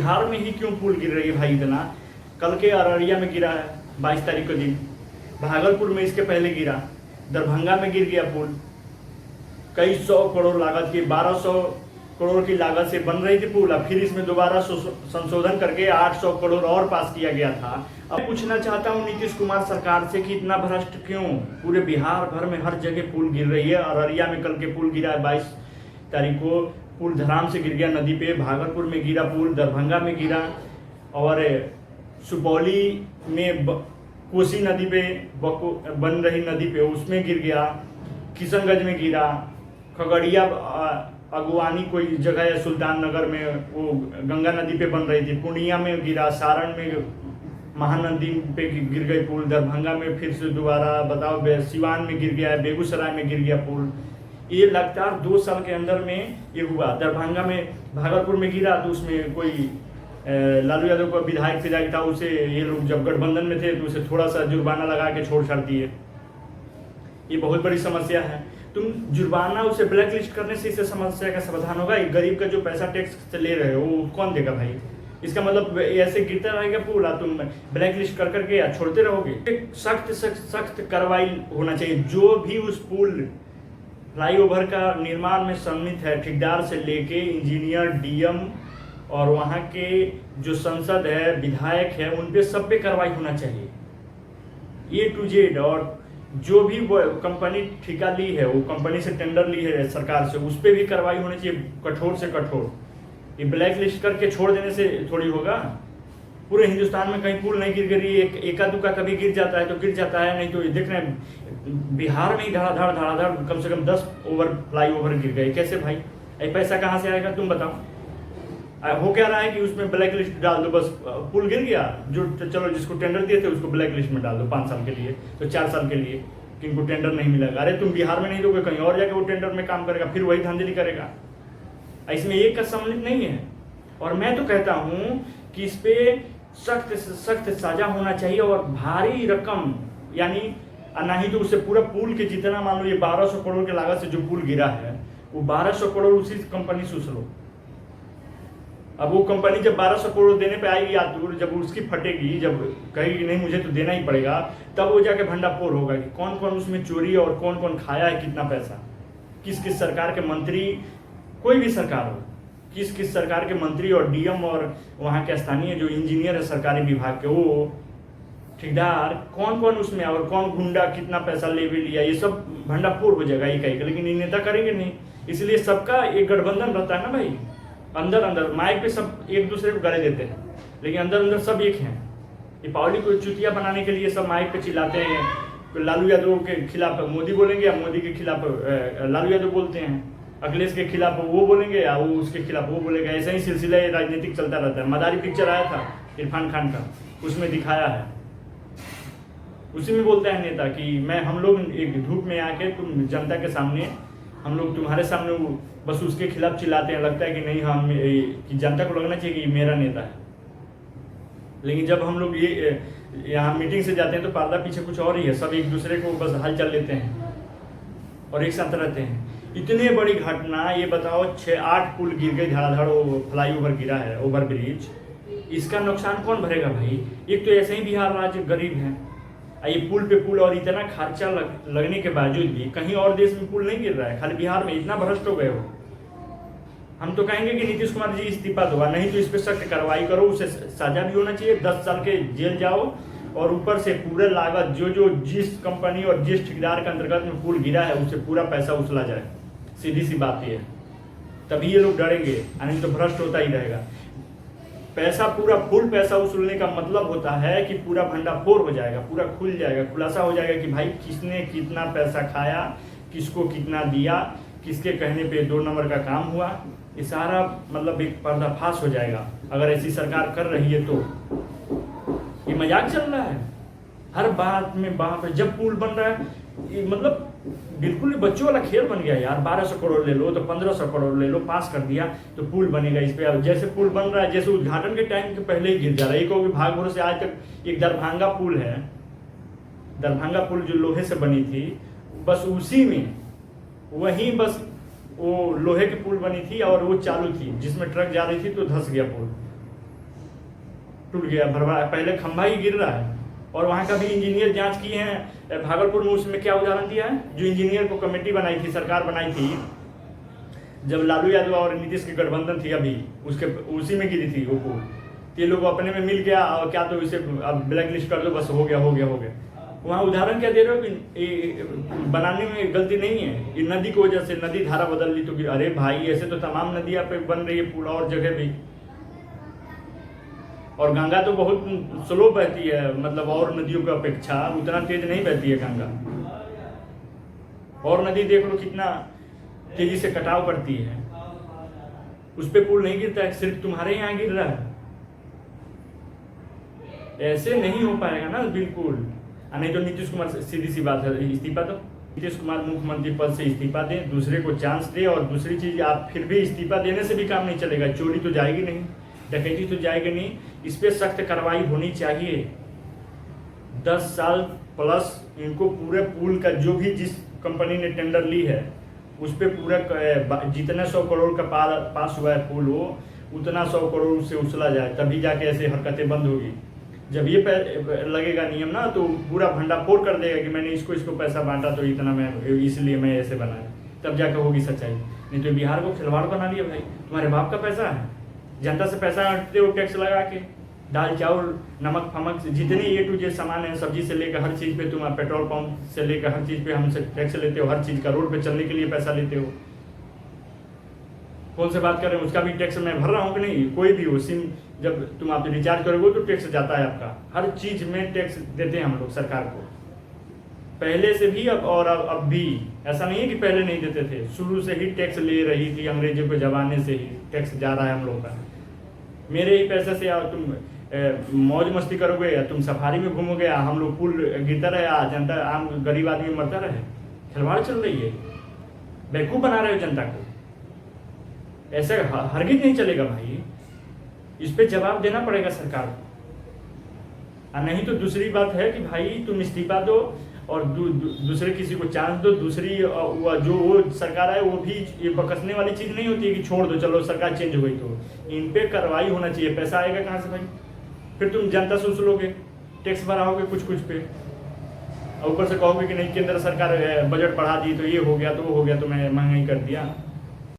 बिहार में ही क्यों पुल गिर रही है भाई इतना? कल के अररिया में गिरा है 22 तारीख के दिन, भागलपुर में इसके पहले गिरा, दरभंगा में गिर गया पुल। कई 100 करोड़ लागत की, 1200 करोड़ की लागत से बन रही थी पुल, अब फिर इसमें दोबारा संशोधन करके 800 करोड़ और पास किया गया था। अब पूछना चाहता हूँ नीतीश कुमार सरकार से कि इतना भ्रष्ट क्यों? पूरे बिहार भर में हर जगह पुल गिर रही है। अररिया में कल के पुल गिरा है 22 तारीख को, पुल धराम से गिर गया नदी पे, भागलपुर में गिरा पुल, दरभंगा में गिरा, और सुपौली में कोसी नदी पे बन रही नदी पे उसमें गिर गया, किशनगंज में गिरा, खगड़िया अगवानी कोई जगह है सुल्ताननगर में वो गंगा नदी पे बन रही थी, पूर्णिया में गिरा, सारण में महानदी पे गिर गई पुल, दरभंगा में फिर से दोबारा बताओ, सिवान में गिर गया, बेगूसराय में गिर गया पुल। ये लगातार 2 साल के अंदर में ये हुआ। दरभंगा में, भागलपुर में गिरा तो उसमें कोई लालू यादव का विधायक था, उसे ये लोग जब गठबंधन में थे तो उसे थोड़ा सा जुर्माना लगा के छोड़ छाड़ दिए। ये बहुत बड़ी समस्या है। तुम जुर्माना उसे ब्लैक लिस्ट करने से इसे समस्या का समाधान होगा? गरीब का जो पैसा टैक्स से ले रहे हो वो कौन देगा भाई? इसका मतलब ऐसे गिरता रहेगा पुल, तुम ब्लैक लिस्ट कर करके या छोड़ते रहोगे? सख्त कार्रवाई होना चाहिए। जो भी उस पुल फ्लाईओवर का निर्माण में सम्मिलित है, ठेकेदार से लेके इंजीनियर, डीएम और वहाँ के जो संसद है, विधायक है, उन पे सब पे कार्रवाई होना चाहिए A to Z। और जो भी वो कंपनी ठेका ली है, वो कंपनी से टेंडर ली है सरकार से, उस पर भी कार्रवाई होनी चाहिए, कठोर से कठोर। ये ब्लैक लिस्ट करके छोड़ देने से थोड़ी होगा। पूरे हिंदुस्तान में कहीं पुल नहीं गिर रही, एका दुका कभी गिर जाता है तो गिर जाता है, नहीं तो देख रहे हैं बिहार में ही धड़ाधड़ कम से कम 10 फ्लाई ओवर गिर गए। कैसे भाई? पैसा कहाँ से आएगा तुम बताओ? हो क्या रहा है कि उसमें ब्लैक लिस्ट डाल दो, बस पुल गिर गया, जो चलो जिसको टेंडर दिए थे उसको ब्लैक लिस्ट में डाल दो 5 साल के लिए, तो 4 साल के लिए किनको टेंडर नहीं मिलेगा। अरे तुम बिहार में नहीं दोगे, कहीं और जाके वो टेंडर में काम करेगा, फिर वही धांधली करेगा। इसमें एक का सम्मिलित नहीं है। और मैं तो कहता हूँ कि इस पे सख्त सजा होना चाहिए, और भारी रकम, यानी ना ही तो उसे पूरा पुल के जितना, मान लो ये 1200 करोड़ की लागत से जो पुल गिरा है, वो 1200 करोड़ उसी कंपनी से उछलो। अब वो कंपनी जब 1200 करोड़ देने पे आएगी, या जब उसकी फटेगी, जब कहेगी नहीं मुझे तो देना ही पड़ेगा, तब वो जाके भंडाफोड़ होगा कि कौन कौन उसमें चोरी और कौन कौन खाया है कितना पैसा। किस किस सरकार के मंत्री, कोई भी सरकार हो, किस किस सरकार के मंत्री और डीएम और वहाँ के स्थानीय जो इंजीनियर है सरकारी विभाग के, वो ठेकेदार, कौन कौन उसमें और कौन गुंडा कितना पैसा ले भी लिया, ये सब भंडाफोड़ हो जाएगा एक। लेकिन ये नेता करेंगे नहीं, इसलिए सबका एक गठबंधन रहता है ना भाई। अंदर माइक पे सब एक दूसरे को गाली देते हैं, लेकिन अंदर सब एक हैं। ये पावली को चुतिया बनाने के लिए सब माइक पे चिल्लाते हैं। लालू यादव के खिलाफ मोदी बोलेंगे, या मोदी के खिलाफ लालू यादव बोलते हैं, अखिलेश के खिलाफ वो बोलेंगे, या वो उसके खिलाफ वो बोलेगा। ऐसा ही सिलसिला राजनीतिक चलता रहता है। मदारी पिक्चर आया था इरफान खान का, उसमें दिखाया है, उसी में बोलता है नेता कि हम लोग एक धूप में आके तुम जनता के सामने, हम लोग तुम्हारे सामने वो बस उसके खिलाफ चिल्लाते हैं। लगता है कि नहीं, हम कि जनता को लगना चाहिए कि मेरा नेता है। लेकिन जब हम लोग ये यहाँ मीटिंग से जाते हैं तो पर्दा पीछे कुछ और ही है, सब एक दूसरे को बस हल चल लेते हैं और एक साथ रहते हैं। इतनी बड़ी घटना, ये बताओ 6-8 पुल गिर गए, धड़ाधड़ फ्लाई ओवर गिरा है, ओवर ब्रिज, इसका नुकसान कौन भरेगा भाई? एक तो ऐसे ही बिहार राज्य गरीब है, ये पुल पे पुल, और इतना खर्चा लगने के बावजूद भी कहीं और देश में पुल नहीं गिर रहा है, खाली बिहार में। इतना भ्रष्ट हो गए हो। हम तो कहेंगे कि नीतीश कुमार जी इस्तीफा दो, नहीं तो इस पर सख्त कार्रवाई करो, उसे सजा भी होना चाहिए, 10 साल के जेल जाओ, और ऊपर से पूरा लागत जो जिस कंपनी और जिस ठेकेदार के अंतर्गत में पुल गिरा है उससे पूरा पैसा उछला जाए। सीधी सी बात ये है, तभी ये लोग डरेंगे, नहीं तो भ्रष्ट होता ही रहेगा। पैसा पूरा फुल पैसा वसूलने का मतलब होता है कि पूरा भंडाफोड़ हो जाएगा, पूरा खुल जाएगा, खुलासा हो जाएगा कि भाई किसने कितना पैसा खाया, किसको कितना दिया, किसके कहने पे 2 नंबर का काम हुआ। ये सारा मतलब एक पर्दाफाश हो जाएगा अगर ऐसी सरकार कर रही है तो। ये मजाक चल रहा है हर बात में। वहां पे जब पुल बन रहा है, ये मतलब बिल्कुल बच्चों वाला खेल बन गया यार। 1200 करोड़ ले लो तो 1500 करोड़ ले लो, पास कर दिया तो पुल बनेगा इस पे। अब जैसे पुल बन रहा है, जैसे उद्घाटन के टाइम के पहले ही गिर जा रहा है। एक भाग भरोसे आज तक एक दरभंगा पुल है, दरभंगा पुल जो लोहे से बनी थी, बस उसी में वहीं बस वो लोहे की पुल बनी थी और वो चालू थी, जिसमें ट्रक जा रही थी तो धंस गया पुल। टूट गया, भरवा पहले खंभा ही गिर रहा है। और वहाँ का भी इंजीनियर जांच किए हैं भागलपुर में, उसमें क्या उदाहरण दिया है, जो इंजीनियर को कमेटी बनाई थी, सरकार बनाई थी जब लालू यादव और नीतीश की गठबंधन थी, अभी उसके उसी में गिरी थी वो पुल। ये लोग अपने में मिल गया और क्या तो इसे अब ब्लैक लिस्ट कर दो, बस हो गया हो गया हो गया। वहाँ उदाहरण क्या दे रहे हो कि बनाने में गलती नहीं है, ये नदी की वजह से नदी धारा बदल ली तो अरे भाई ऐसे तो तमाम नदियाँ पे बन रही है पुल और जगह भी। और गंगा तो बहुत स्लो बहती है, मतलब और नदियों की अपेक्षा उतना तेज नहीं बहती है गंगा। और नदी देख लो कितना तेजी से कटाव करती है, उस पर पुल नहीं गिरता है, सिर्फ तुम्हारे यहाँ गिर रहा है। ऐसे नहीं हो पाएगा ना बिल्कुल। नहीं तो नीतीश कुमार, सीधी सी बात है, इस्तीफा दो। नीतीश कुमार मुख्यमंत्री पद से इस्तीफा दें, दूसरे को चांस दे। और दूसरी चीज, आप फिर भी इस्तीफा देने से भी काम नहीं चलेगा, चोरी तो जाएगी नहीं, डकैती तो जाएगी नहीं, इस पर सख्त कार्रवाई होनी चाहिए। 10 साल प्लस इनको पूरे पुल का जो भी जिस कंपनी ने टेंडर ली है उस पर पूरा जितना 100 करोड़ का पास हुआ है पुल, वो उतना 100 करोड़ से उछला जाए, तभी जाके ऐसे हरकतें बंद होगी। जब ये लगेगा नियम ना, तो पूरा भंडाफोड़ कर देगा कि मैंने इसको पैसा बांटा तो इतना मैं इसलिए मैं ऐसे बनाया, तब जाकर होगी सच्चाई। नहीं तो बिहार को खिलवाड़ बना लिया भाई, तुम्हारे बाप का पैसा है, जनता से पैसा हटते हो टैक्स लगा के, दाल चावल नमक फमक जितने A to Z सामान है, सब्जी से लेकर हर चीज़ पे तुम, पेट्रोल पंप से लेकर हर चीज़ पे हमसे टैक्स लेते हो, हर चीज़ का रोड पे चलने के लिए पैसा लेते हो। कौन से बात कर रहे हैं, उसका भी टैक्स मैं भर रहा हूँ कि नहीं, कोई भी हो सिम, जब तुम आप रिचार्ज करोगे तो टैक्स जाता है आपका, हर चीज़ में टैक्स देते हैं हम लोग सरकार को, पहले से भी अब भी। ऐसा नहीं है कि पहले नहीं देते थे, शुरू से ही टैक्स ले रही थी, अंग्रेजों के जमाने से ही टैक्स जा रहा है हम लोग का। मेरे ही पैसे से तुम मौज मस्ती करोगे या तुम सफारी में घूमोगे, हम लोग पुल गिरता रहे, जनता आम गरीब आदमी मरता रहे। खिलवाड़ चल रही है, बेवकूफ़ बना रहे हो जनता को, ऐसे हरगिज नहीं चलेगा भाई। इस पे जवाब देना पड़ेगा सरकार को। नहीं तो दूसरी बात है कि भाई तुम इस्तीफा दो और दूसरे किसी को चांस दो। दूसरी जो वो सरकार है वो भी ये बकसने वाली चीज़ नहीं होती है कि छोड़ दो चलो सरकार चेंज हो गई, तो इन पे कार्रवाई होना चाहिए। पैसा आएगा कहाँ से भाई, फिर तुम जनता से उछलोगे, टैक्स बढ़ाओगे कुछ कुछ पे, ऊपर से कहोगे कि नहीं केंद्र सरकार बजट बढ़ा दी तो ये हो गया तो वो हो गया तो मैं महंगाई कर दिया।